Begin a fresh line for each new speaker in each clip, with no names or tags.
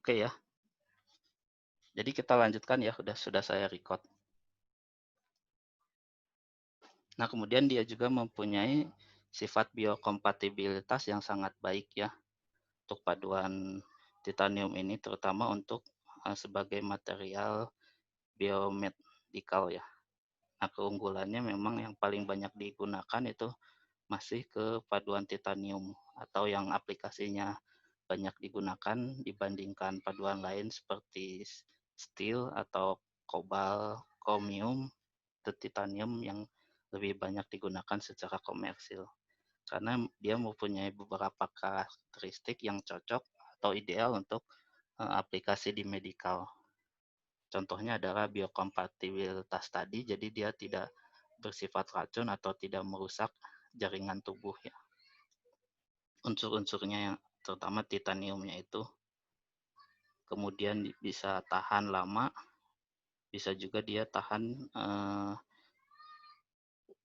Oke ya, jadi kita lanjutkan ya, sudah saya record. Nah, kemudian dia juga mempunyai sifat biokompatibilitas yang sangat baik ya, untuk paduan titanium ini terutama untuk, sebagai material biomedical ya. Nah, keunggulannya memang yang paling banyak digunakan itu masih ke paduan titanium atau yang aplikasinya banyak digunakan dibandingkan paduan lain seperti steel atau kobal, kromium, atau titanium yang lebih banyak digunakan secara komersil. Karena dia mempunyai beberapa karakteristik yang cocok atau ideal untuk aplikasi di medical. Contohnya adalah biokompatibilitas tadi, jadi dia tidak bersifat racun atau tidak merusak jaringan tubuh ya. Unsur-unsurnya yang terutama titaniumnya itu, kemudian bisa tahan lama, bisa juga dia tahan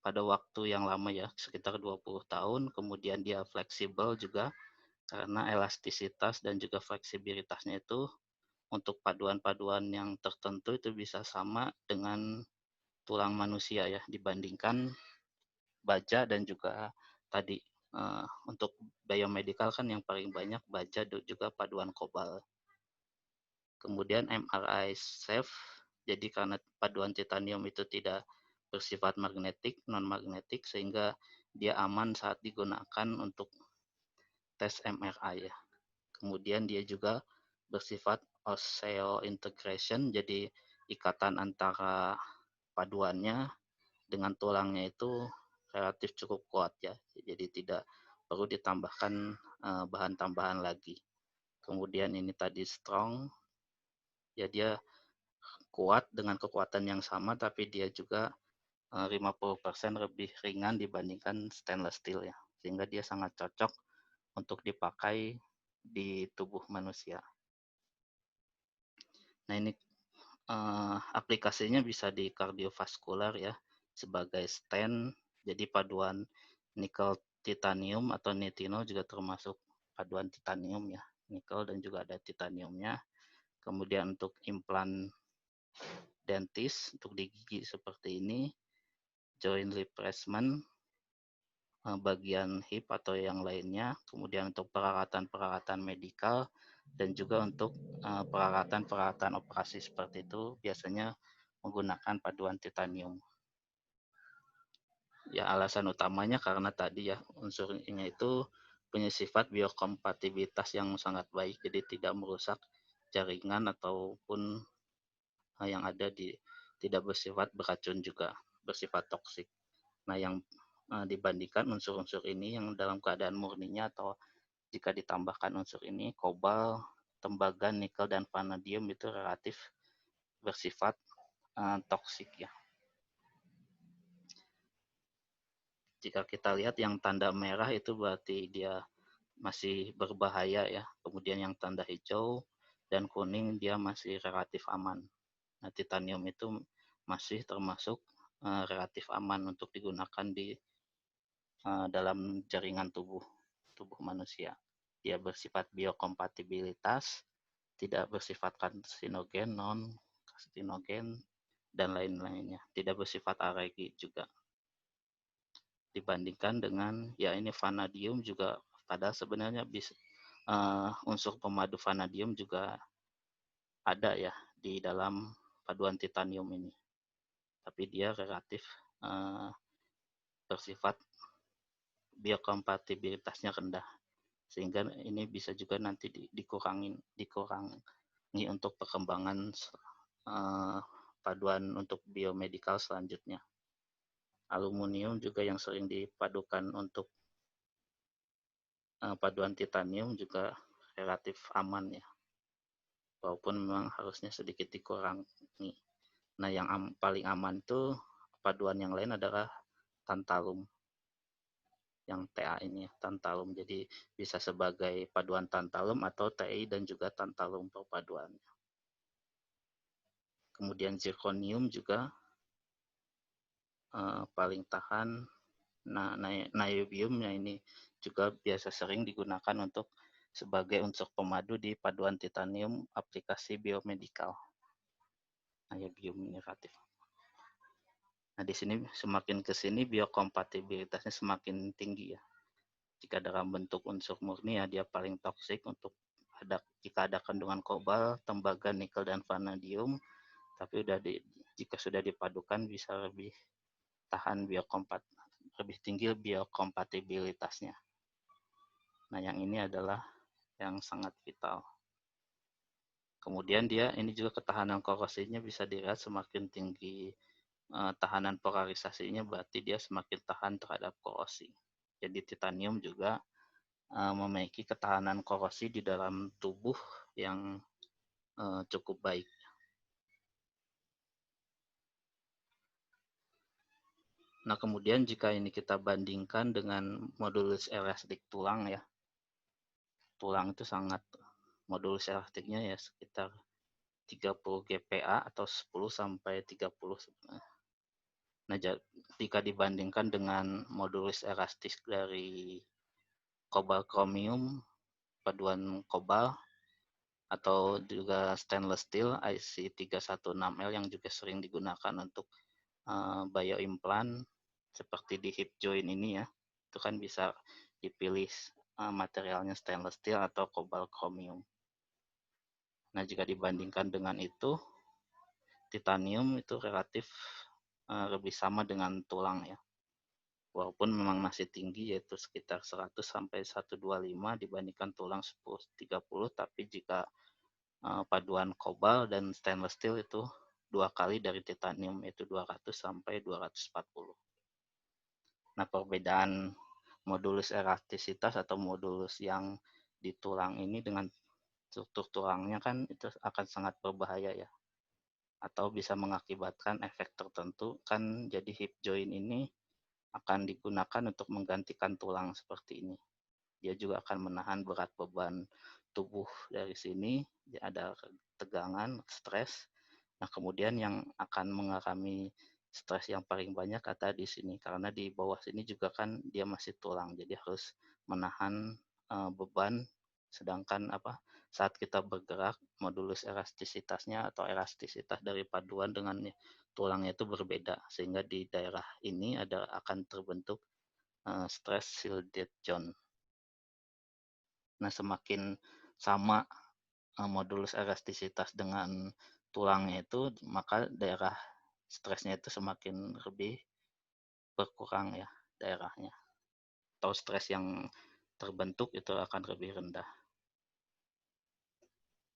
pada waktu yang lama ya, sekitar 20 tahun, kemudian dia fleksibel juga karena elastisitas dan juga fleksibilitasnya itu untuk paduan-paduan yang tertentu itu bisa sama dengan tulang manusia ya, dibandingkan baja dan juga tadi untuk biomedical kan yang paling banyak baja dan juga paduan kobal. Kemudian MRI safe, jadi karena paduan titanium itu tidak bersifat magnetik, non magnetik sehingga dia aman saat digunakan untuk tes MRI ya. Kemudian dia juga bersifat osseointegration, jadi ikatan antara paduannya dengan tulangnya itu relatif cukup kuat ya. Jadi tidak perlu ditambahkan bahan tambahan lagi. Kemudian ini tadi strong, ya dia kuat dengan kekuatan yang sama tapi dia juga 50% lebih ringan dibandingkan stainless steel ya. Sehingga dia sangat cocok untuk dipakai di tubuh manusia. Nah, ini aplikasinya bisa di kardiovaskular ya, sebagai stent. Jadi paduan nikel titanium atau nitino juga termasuk paduan titanium ya, nikel dan juga ada titaniumnya. Kemudian untuk implan dentis untuk di gigi seperti ini, joint replacement bagian hip atau yang lainnya, kemudian untuk peralatan-peralatan medikal dan juga untuk peralatan-peralatan operasi seperti itu biasanya menggunakan paduan titanium. Ya, alasan utamanya karena tadi ya unsurnya itu punya sifat biokompatibilitas yang sangat baik, jadi tidak merusak jaringan ataupun yang ada di tidak bersifat beracun juga, bersifat toksik. Nah, yang dibandingkan unsur-unsur ini yang dalam keadaan murninya atau jika ditambahkan unsur ini, kobal, tembaga, nikel, dan vanadium itu relatif bersifat toksik ya. Jika kita lihat yang tanda merah itu berarti dia masih berbahaya ya. Kemudian yang tanda hijau dan kuning dia masih relatif aman. Nah, titanium itu masih termasuk relatif aman untuk digunakan di dalam jaringan tubuh manusia. Dia bersifat biokompatibilitas, tidak bersifat karsinogen, non karsinogen, dan lain-lainnya. Tidak bersifat alergi juga. Dibandingkan dengan ya ini vanadium juga, padahal sebenarnya bisa unsur pemadu vanadium juga ada ya di dalam paduan titanium ini. Tapi dia relatif bersifat biokompatibilitasnya rendah. Sehingga ini bisa juga nanti dikurangi untuk perkembangan paduan untuk biomedical selanjutnya. Aluminium juga yang sering dipadukan untuk paduan titanium juga relatif aman ya, walaupun memang harusnya sedikit dikurangi. Nah, yang paling aman itu paduan yang lain adalah tantalum, yang Ta ini ya, tantalum. Jadi bisa sebagai paduan tantalum atau Ti dan juga tantalum perpaduannya. Kemudian zirconium juga paling tahan. Nah, niobium ini juga biasa sering digunakan untuk sebagai unsur pemadu di paduan titanium aplikasi biomedikal. Biomineratif. Nah, di sini semakin ke sini biokompatibilitasnya semakin tinggi ya. Jika dalam bentuk unsur murni ya dia paling toksik untuk jika ada kandungan kobal, tembaga, nikel dan vanadium, tapi jika sudah dipadukan bisa lebih tinggi biokompatibilitasnya. Nah, yang ini adalah yang sangat vital. Kemudian ini juga ketahanan korosinya bisa dilihat semakin tinggi tahanan polarisasinya, berarti dia semakin tahan terhadap korosi. Jadi titanium juga memiliki ketahanan korosi di dalam tubuh yang cukup baik. Nah, kemudian jika ini kita bandingkan dengan modulus elastik tulang ya, tulang itu modulus elastiknya ya sekitar 30 GPa atau 10 sampai 30 sebenarnya. Nah, jika dibandingkan dengan modulus elastis dari kobal kromium, paduan kobal, atau juga stainless steel IC316L yang juga sering digunakan untuk bioimplant seperti di hip joint ini ya, itu kan bisa dipilih materialnya stainless steel atau kobal kromium. Nah, jika dibandingkan dengan itu, titanium itu relatif lebih sama dengan tulang ya. Walaupun memang masih tinggi yaitu sekitar 100 sampai 125 dibandingkan tulang 10-30, tapi jika paduan kobal dan stainless steel itu 2 kali dari titanium, yaitu 200 sampai 240. Nah, perbedaan modulus elastisitas atau modulus yang di tulang ini dengan struktur tulangnya kan itu akan sangat berbahaya ya, atau bisa mengakibatkan efek tertentu kan. Jadi hip joint ini akan digunakan untuk menggantikan tulang seperti ini. Dia juga akan menahan berat beban tubuh dari sini, ada tegangan, stres. Nah, kemudian yang akan mengalami stres yang paling banyak ada di sini, karena di bawah sini juga kan dia masih tulang, jadi harus menahan beban. Sedangkan saat kita bergerak, modulus elastisitasnya atau elastisitas dari paduan dengan tulangnya itu berbeda, sehingga di daerah ini akan terbentuk stress shielded zone. Nah, semakin sama modulus elastisitas dengan tulangnya itu, maka daerah stresnya itu semakin lebih berkurang ya daerahnya. Atau stres yang terbentuk itu akan lebih rendah.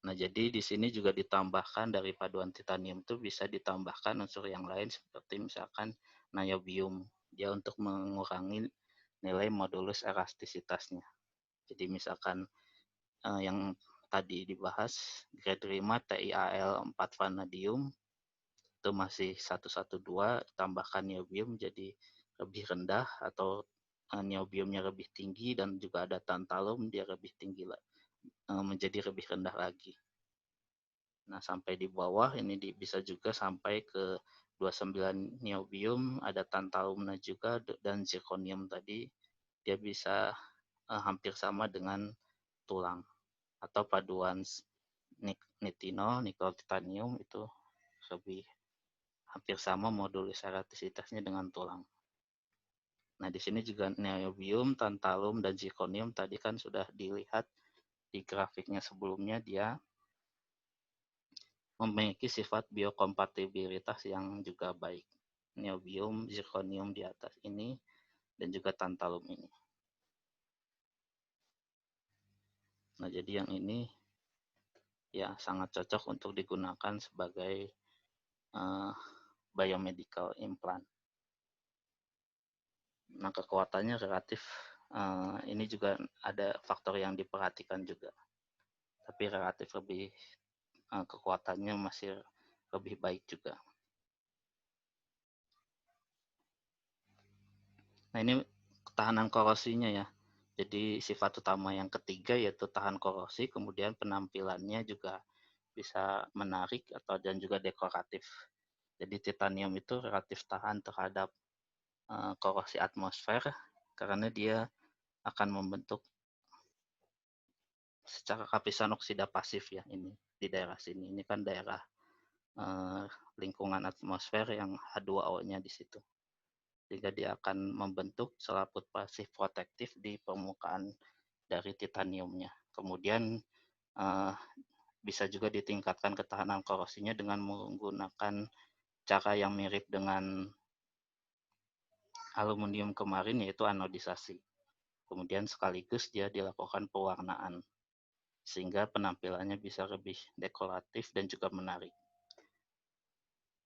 Nah, jadi di sini juga ditambahkan dari paduan titanium itu bisa ditambahkan unsur yang lain seperti misalkan niobium. Dia untuk mengurangi nilai modulus elastisitasnya. Jadi misalkan yang tadi dibahas grade 5 TiAl 4 vanadium itu masih 112, tambahkan niobium jadi lebih rendah, atau niobiumnya lebih tinggi dan juga ada tantalum, dia lebih tinggi menjadi lebih rendah lagi. Nah, sampai di bawah ini bisa juga sampai ke 29 niobium, ada tantalumnya juga, dan zirconium tadi dia bisa hampir sama dengan tulang. Atau paduan nitinol, nikel titanium itu lebih hampir sama modulus elastisitasnya dengan tulang. Nah, di sini juga niobium, tantalum, dan zirconium tadi kan sudah dilihat di grafiknya sebelumnya, dia memiliki sifat biokompatibilitas yang juga baik. Niobium, zirconium di atas ini, dan juga tantalum ini. Nah, jadi yang ini ya sangat cocok untuk digunakan sebagai biomedical implant. Nah, kekuatannya relatif ini juga ada faktor yang diperhatikan juga, tapi relatif lebih kekuatannya masih lebih baik juga. Nah, ini ketahanan korosinya ya. Jadi sifat utama yang ketiga yaitu tahan korosi, kemudian penampilannya juga bisa menarik dan juga dekoratif. Jadi titanium itu relatif tahan terhadap korosi atmosfer karena dia akan membentuk secara lapisan oksida pasif ya ini di daerah sini. Ini kan daerah eh, lingkungan atmosfer yang H2O-nya di situ. Sehingga dia akan membentuk selaput pasif protektif di permukaan dari titaniumnya. Kemudian eh, bisa juga ditingkatkan ketahanan korosinya dengan menggunakan cara yang mirip dengan aluminium kemarin, yaitu anodisasi. Kemudian sekaligus dia dilakukan pewarnaan sehingga penampilannya bisa lebih dekoratif dan juga menarik.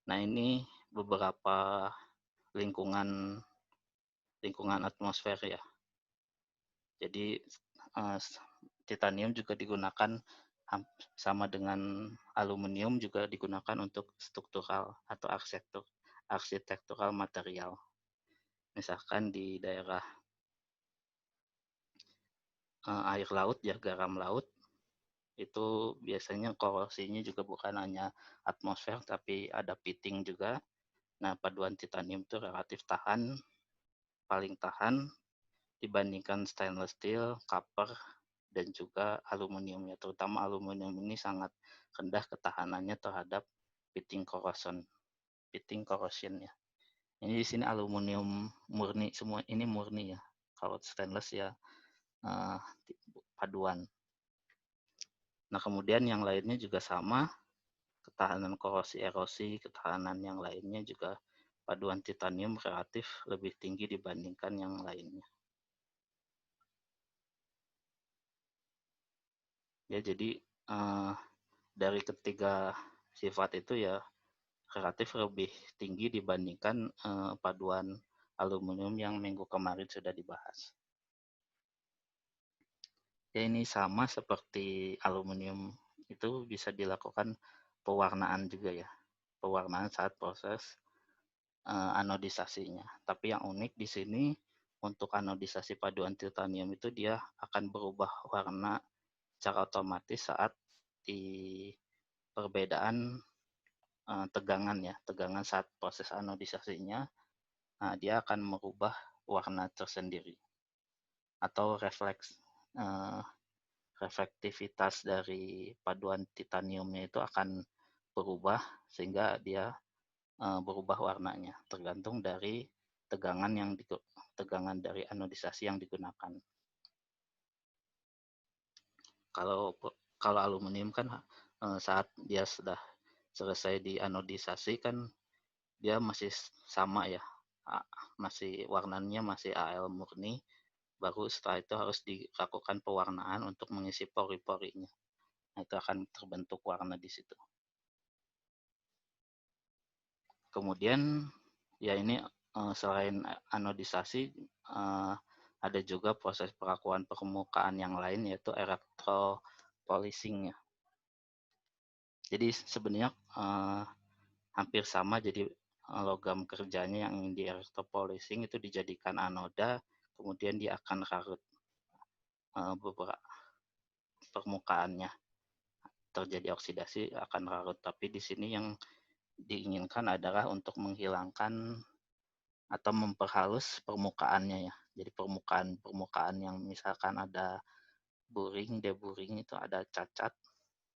Nah, ini beberapa lingkungan lingkungan atmosfer ya. Jadi titanium juga digunakan sama dengan aluminium juga digunakan untuk struktural atau arsitektural material. Misalkan di daerah air laut ya, garam laut, itu biasanya korosinya juga bukan hanya atmosfer tapi ada pitting juga. Nah, paduan titanium itu relatif tahan, paling tahan dibandingkan stainless steel, copper, dan juga aluminiumnya. Terutama aluminium ini sangat rendah ketahanannya terhadap pitting corrosion ya. Ini di sini aluminium murni semua, ini murni ya. Kalau stainless ya uh, paduan. Nah, kemudian yang lainnya juga sama, ketahanan korosi erosi, ketahanan yang lainnya juga paduan titanium relatif lebih tinggi dibandingkan yang lainnya. Ya, jadi dari ketiga sifat itu ya relatif lebih tinggi dibandingkan paduan aluminium yang minggu kemarin sudah dibahas. Ya, ini sama seperti aluminium itu bisa dilakukan pewarnaan juga ya. Pewarnaan saat proses anodisasinya. Tapi yang unik di sini untuk anodisasi paduan titanium itu dia akan berubah warna secara otomatis saat di perbedaan tegangan ya, tegangan saat proses anodisasinya, dia akan merubah warna tersendiri atau reflektivitas dari paduan titaniumnya itu akan berubah sehingga dia berubah warnanya tergantung dari tegangan dari anodisasi yang digunakan. Kalau kalau aluminium kan saat dia sudah selesai dianodisasi kan dia masih sama ya, masih warnanya masih Al murni, baru setelah itu harus dilakukan pewarnaan untuk mengisi pori-porinya. Nah, itu akan terbentuk warna di situ. Kemudian ya ini selain anodisasi ada juga proses perakuan permukaan yang lain yaitu electropolishing ya. Jadi sebenarnya hampir sama, jadi logam kerjanya yang di electropolishing itu dijadikan anoda, kemudian dia akan rarut beberapa permukaannya terjadi oksidasi akan rarut. Tapi di sini yang diinginkan adalah untuk menghilangkan atau memperhalus permukaannya ya. Jadi permukaan yang misalkan ada deburing itu ada cacat,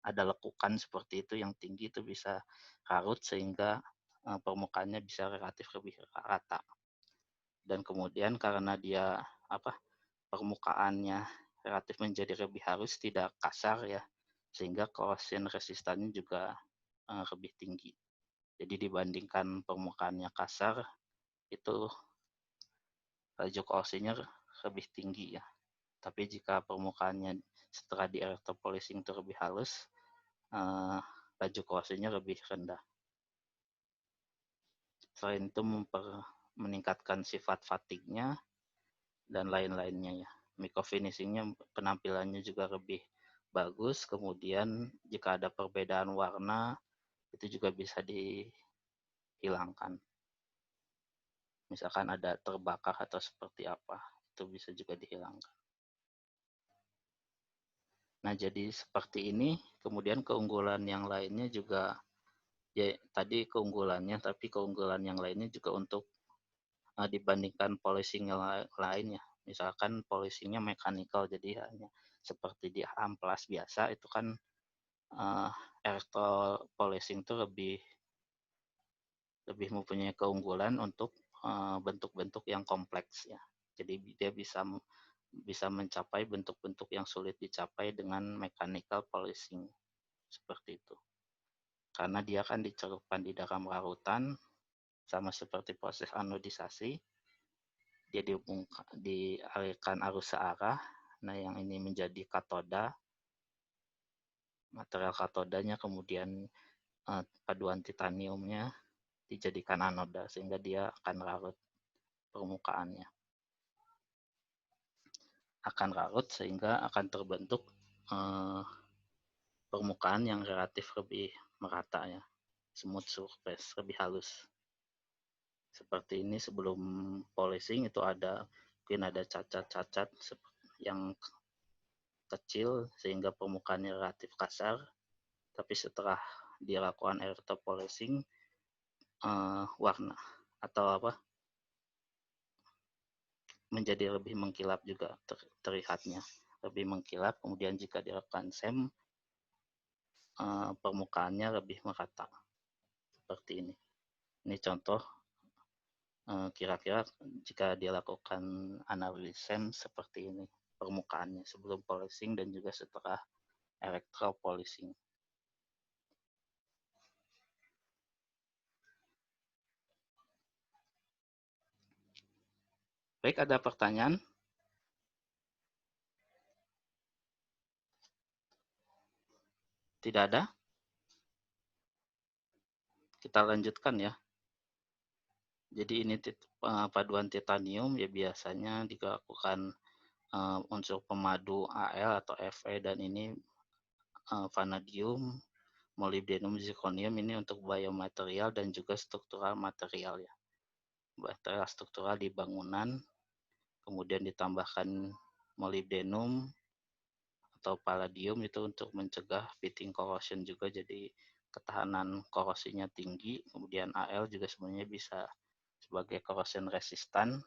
ada lekukan seperti itu yang tinggi itu bisa rarut sehingga permukaannya bisa relatif lebih rata. Dan kemudian karena dia permukaannya relatif menjadi lebih halus, tidak kasar ya, sehingga corrosion resistannya juga lebih tinggi. Jadi dibandingkan permukaannya kasar, itu laju corrosionnya lebih tinggi ya. Tapi jika permukaannya setelah di electropolishing itu lebih halus, laju corrosionnya lebih rendah. Selain itu meningkatkan sifat fatigue-nya dan lain-lainnya ya. Microfinishing-nya penampilannya juga lebih bagus. Kemudian jika ada perbedaan warna itu juga bisa dihilangkan. Misalkan ada terbakar atau seperti apa, itu bisa juga dihilangkan. Nah, jadi seperti ini. Kemudian keunggulan yang lainnya juga ya tadi keunggulannya, tapi keunggulan yang lainnya juga untuk dibandingkan polishing yang lain ya. Misalkan polishingnya mechanical, jadi hanya seperti di amplas biasa, itu kan uh, polishing itu lebih mempunyai keunggulan untuk bentuk-bentuk yang kompleks ya. Jadi dia bisa mencapai bentuk-bentuk yang sulit dicapai dengan mechanical polishing seperti itu. Karena dia akan dicelupkan di dalam larutan sama seperti proses anodisasi, dia dialirkan arus searah. Nah, yang ini menjadi katoda, material katodanya, kemudian paduan titaniumnya dijadikan anoda sehingga dia akan larut permukaannya. Akan larut sehingga akan terbentuk permukaan yang relatif lebih merata ya, smooth surface, lebih halus. Seperti ini sebelum polishing itu mungkin ada cacat-cacat yang kecil sehingga permukaannya relatif kasar, tapi setelah dilakukan polishing warna atau menjadi lebih mengkilap juga terlihatnya, lebih mengkilap. Kemudian jika dilakukan SEM permukaannya lebih merata seperti ini. Ini contoh kira-kira jika dilakukan analisis SEM seperti ini permukaannya sebelum polishing dan juga setelah polishing. Baik, ada pertanyaan? Tidak ada? Kita lanjutkan ya. Jadi ini paduan titanium ya biasanya dilakukan unsur pemadu Al atau Fe, dan ini vanadium, molybdenum, zirconium ini untuk biomaterial dan juga struktural material ya. Material struktural di bangunan, kemudian ditambahkan molybdenum atau palladium itu untuk mencegah pitting corrosion juga, jadi ketahanan korosinya tinggi. Kemudian Al juga sebenarnya bisa sebagai corrosion resistant.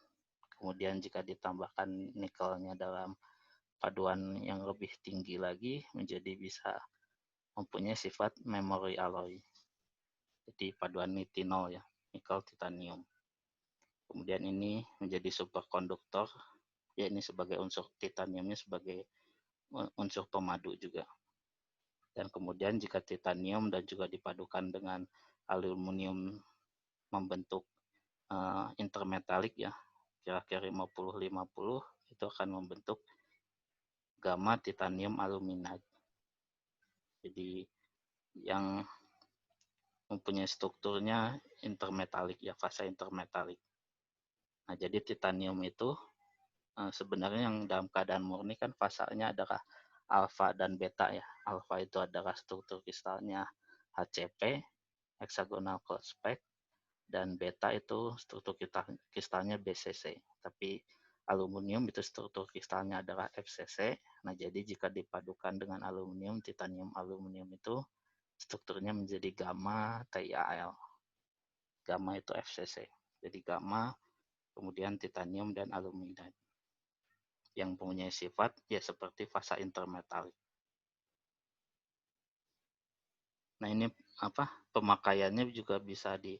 Kemudian jika ditambahkan nikelnya dalam paduan yang lebih tinggi lagi, menjadi bisa mempunyai sifat memory alloy. Jadi paduan nitinol ya, nikel titanium. Kemudian ini menjadi superkonduktor, ya ini sebagai unsur titaniumnya sebagai unsur pemadu juga. Dan kemudian jika titanium dan juga dipadukan dengan aluminium membentuk intermetalik ya, kira-kira 50-50, itu akan membentuk gamma titanium aluminide. Jadi yang mempunyai strukturnya intermetalik ya, fasa intermetalik. Nah, jadi titanium itu sebenarnya yang dalam keadaan murni kan fasanya adalah alfa dan beta ya. Alfa itu adalah struktur kristalnya HCP, hexagonal cold spec, dan beta itu struktur kristalnya BCC. Tapi aluminium itu struktur kristalnya adalah FCC. Nah, jadi jika dipadukan dengan aluminium, titanium aluminium itu strukturnya menjadi gamma TiAl. Gamma itu FCC. Jadi gamma, kemudian titanium dan aluminide yang mempunyai sifat ya seperti fasa intermetalik. Nah, ini pemakaiannya juga bisa di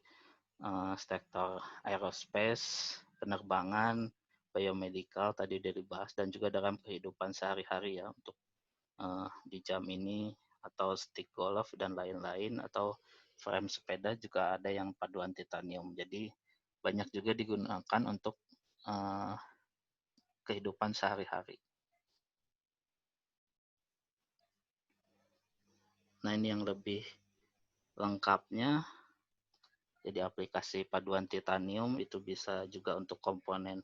sektor aerospace, penerbangan, biomedical tadi udah dibahas, dan juga dalam kehidupan sehari-hari ya, untuk di jam ini atau stick golf dan lain-lain, atau frame sepeda juga ada yang paduan titanium. Jadi banyak juga digunakan untuk kehidupan sehari-hari. Nah, ini yang lebih lengkapnya. Jadi aplikasi paduan titanium itu bisa juga untuk komponen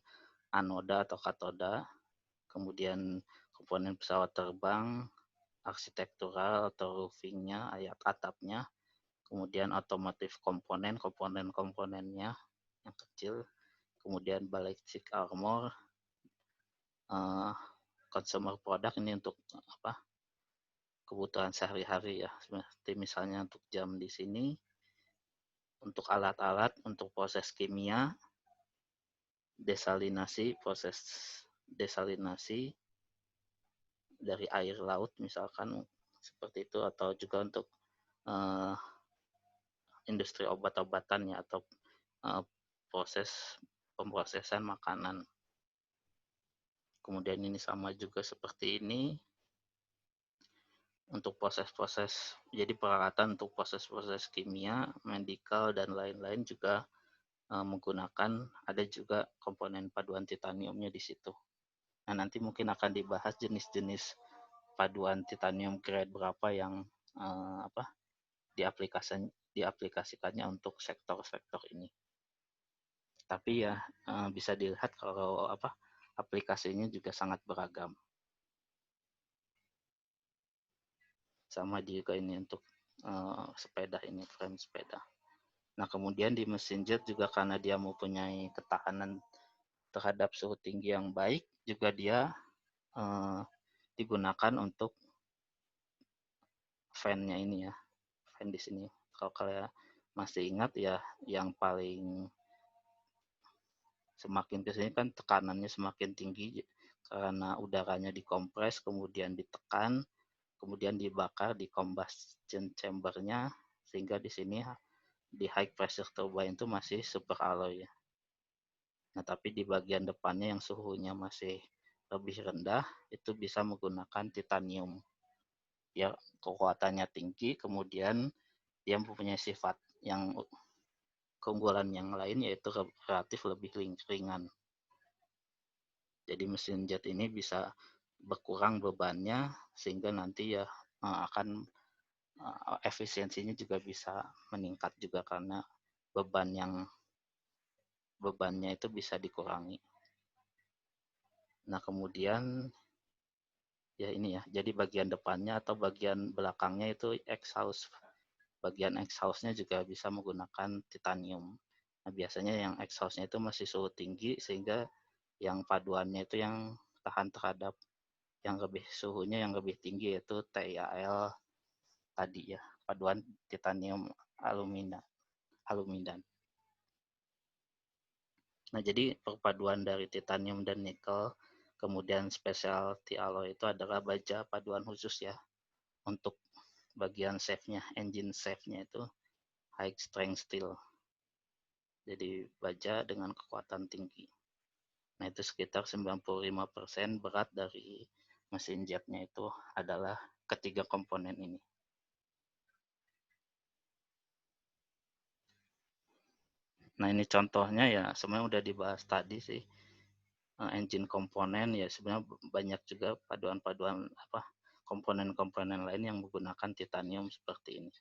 anoda atau katoda, kemudian komponen pesawat terbang, arsitektural atau roofingnya, ayat atapnya, kemudian otomotif komponennya yang kecil, kemudian ballistic armor, consumer product ini untuk kebutuhan sehari-hari ya, seperti misalnya untuk jam di sini, untuk alat-alat untuk proses kimia, desalinasi, proses desalinasi dari air laut misalkan seperti itu, atau juga untuk uh, industri obat-obatan ya, atau uh, proses pemrosesan makanan. Kemudian ini sama juga seperti ini untuk proses-proses, jadi peralatan untuk proses-proses kimia, medikal dan lain-lain juga menggunakan, ada juga komponen paduan titaniumnya di situ. Nah, nanti mungkin akan dibahas jenis-jenis paduan titanium grade berapa yang diaplikasikannya untuk sektor-sektor ini. Tapi ya bisa dilihat kalau aplikasinya juga sangat beragam. Sama juga ini untuk sepeda ini, frame sepeda. Nah, kemudian di mesin jet juga karena dia mempunyai ketahanan terhadap suhu tinggi yang baik, juga dia digunakan untuk fan-nya ini ya, fan di sini. Kalau kalian masih ingat ya, yang paling semakin ke sini kan tekanannya semakin tinggi karena udaranya dikompres, kemudian ditekan, kemudian dibakar di combustion chamber-nya, sehingga di sini di high pressure turbine itu masih super alloy ya. Nah, tapi di bagian depannya yang suhunya masih lebih rendah, itu bisa menggunakan titanium. Ya, kekuatannya tinggi, kemudian dia mempunyai sifat yang keunggulan yang lain, yaitu relatif lebih ringan. Jadi mesin jet ini bisa berkurang bebannya, sehingga nanti ya akan efisiensinya juga bisa meningkat juga karena bebannya itu bisa dikurangi. Nah, kemudian ya ini ya, jadi bagian depannya atau bagian belakangnya itu exhaust. Bagian exhaustnya juga bisa menggunakan titanium. Nah, biasanya yang exhaustnya itu masih suhu tinggi, sehingga yang paduannya itu yang tahan terhadap yang lebih suhunya yang lebih tinggi, yaitu TiAl tadi ya, paduan titanium aluminan. Nah, jadi perpaduan dari titanium dan nikel kemudian specialty alloy itu adalah baja paduan khusus ya, untuk bagian shaft-nya, engine shaft-nya itu high strength steel. Jadi baja dengan kekuatan tinggi. Nah, itu sekitar 95% berat dari mesin jetnya itu adalah ketiga komponen ini. Nah, ini contohnya ya, sebenarnya udah dibahas tadi sih. Engine komponen ya sebenarnya banyak juga paduan-paduan komponen-komponen lain yang menggunakan titanium seperti ini.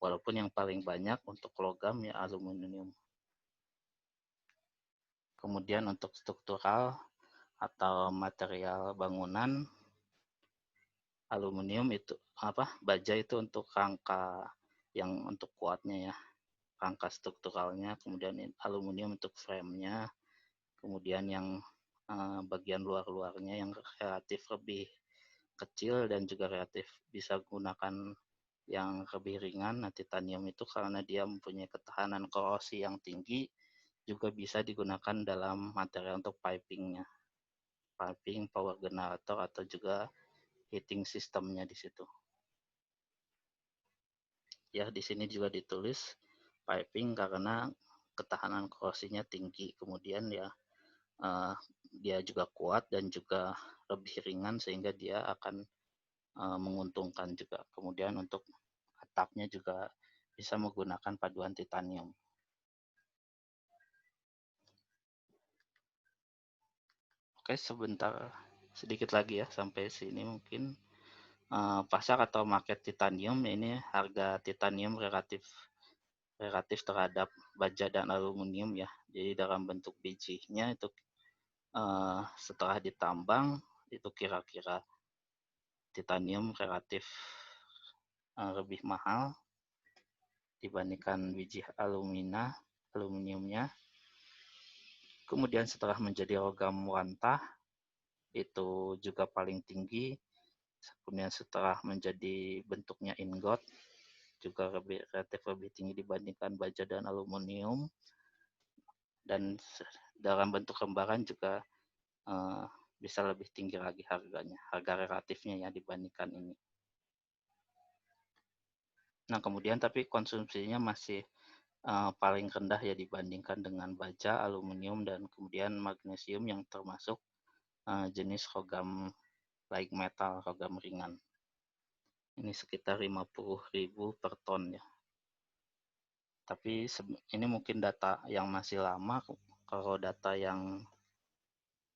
Walaupun yang paling banyak untuk logam ya aluminium. Kemudian untuk struktural atau material bangunan, aluminium itu baja itu untuk rangka yang untuk kuatnya ya, rangka strukturalnya, kemudian aluminium untuk frame-nya, kemudian yang bagian luar-luarnya yang relatif lebih kecil dan juga relatif bisa gunakan yang lebih ringan. Nah, titanium itu karena dia mempunyai ketahanan korosi yang tinggi, juga bisa digunakan dalam material untuk piping-nya. Piping, power generator, atau juga heating sistemnya di situ. Ya, di sini juga ditulis piping karena ketahanan korosinya tinggi. Kemudian ya dia juga kuat dan juga lebih ringan, sehingga dia akan menguntungkan juga. Kemudian untuk atapnya juga bisa menggunakan paduan titanium. Oke, sebentar, sedikit lagi ya sampai sini mungkin. Pasar atau market titanium ini, harga titanium relatif terhadap baja dan aluminium ya. Jadi dalam bentuk bijinya itu setelah ditambang itu kira-kira titanium relatif lebih mahal dibandingkan biji aluminiumnya. Kemudian setelah menjadi logam wantah itu juga paling tinggi. Kemudian setelah menjadi bentuknya ingot juga relatif lebih tinggi dibandingkan baja dan aluminium. Dan dalam bentuk lembaran juga eh, bisa lebih tinggi lagi harganya, harga relatifnya ya dibandingkan ini. Nah, kemudian tapi konsumsinya masih paling rendah ya dibandingkan dengan baja, aluminium, dan kemudian magnesium yang termasuk jenis logam light metal, logam ringan. Ini sekitar 50.000 per ton ya. Tapi ini mungkin data yang masih lama. Kalau data yang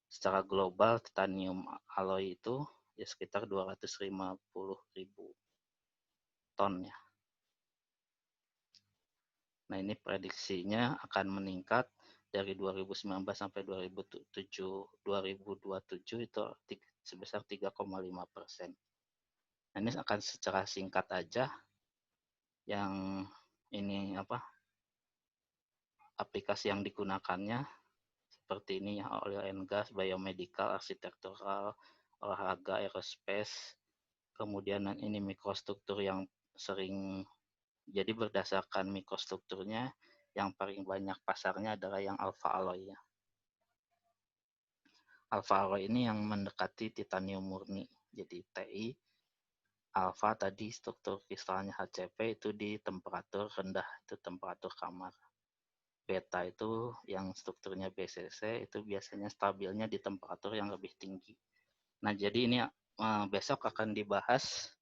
secara global titanium alloy itu ya sekitar 250.000 ton ya. Nah, ini prediksinya akan meningkat dari 2019 sampai 2027 itu sebesar 3,5%. Nah, ini akan secara singkat aja yang ini aplikasi yang digunakannya seperti ini ya, oil and gas, biomedical, arsitektural, olahraga, aerospace, kemudian ini mikrostruktur yang sering. Jadi berdasarkan mikrostrukturnya yang paling banyak pasarnya adalah yang alpha alloy ya. Alpha alloy ini yang mendekati titanium murni. Jadi Ti, alpha tadi struktur kristalnya HCP itu di temperatur rendah, itu temperatur kamar. Beta itu yang strukturnya BCC itu biasanya stabilnya di temperatur yang lebih tinggi. Nah, jadi ini besok akan dibahas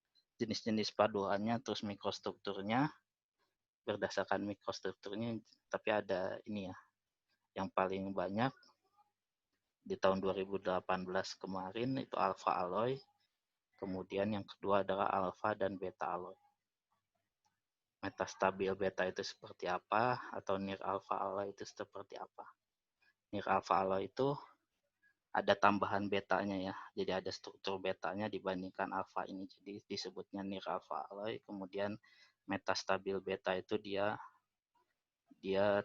jenis-jenis paduannya, terus mikrostrukturnya, berdasarkan mikrostrukturnya, tapi ada ini ya, yang paling banyak di tahun 2018 kemarin itu alpha alloy, kemudian yang kedua adalah alpha dan beta alloy. Metastabil beta itu seperti apa, atau near alpha alloy itu seperti apa. Near alpha alloy itu ada tambahan betanya ya, jadi ada struktur betanya dibandingkan alpha ini, jadi disebutnya near alpha alloy. Kemudian metastabil beta itu dia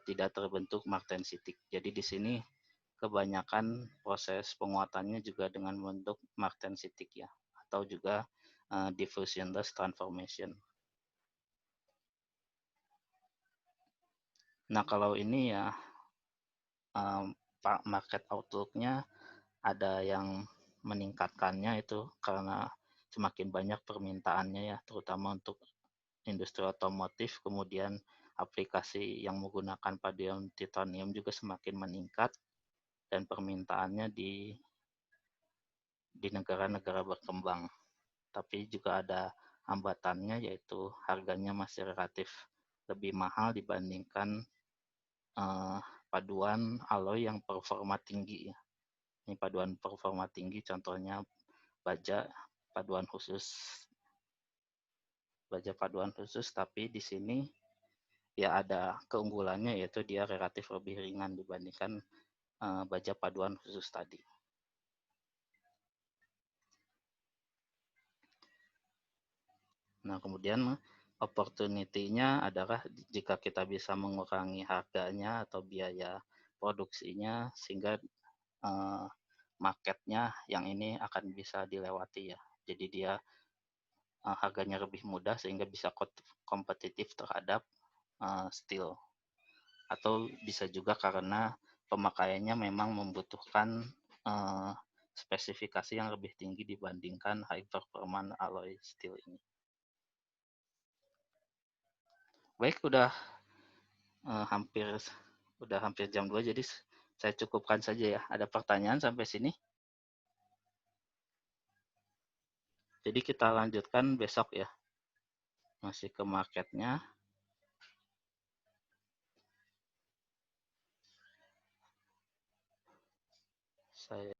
tidak terbentuk martensitic. Jadi di sini kebanyakan proses penguatannya juga dengan bentuk martensitic ya, atau juga diffusionless transformation. Nah, kalau ini ya market outlook-nya ada yang meningkatkannya itu karena semakin banyak permintaannya ya, terutama untuk industri otomotif, kemudian aplikasi yang menggunakan paduan titanium juga semakin meningkat, dan permintaannya di negara-negara berkembang. Tapi juga ada hambatannya, yaitu harganya masih relatif lebih mahal dibandingkan paduan alloy yang performa tinggi ya. Ini paduan performa tinggi, contohnya baja paduan khusus, tapi di sini ya ada keunggulannya, yaitu dia relatif lebih ringan dibandingkan baja paduan khusus tadi. Nah, kemudian opportunity-nya adalah jika kita bisa mengurangi harganya atau biaya produksinya, sehingga marketnya yang ini akan bisa dilewati ya. Jadi dia harganya lebih mudah sehingga bisa kompetitif terhadap steel. Atau bisa juga karena pemakaiannya memang membutuhkan spesifikasi yang lebih tinggi dibandingkan high performance alloy steel ini. Baik, hampir jam 2, jadi saya cukupkan saja ya. Ada pertanyaan sampai sini? Jadi kita lanjutkan besok ya. Masih ke marketnya. Saya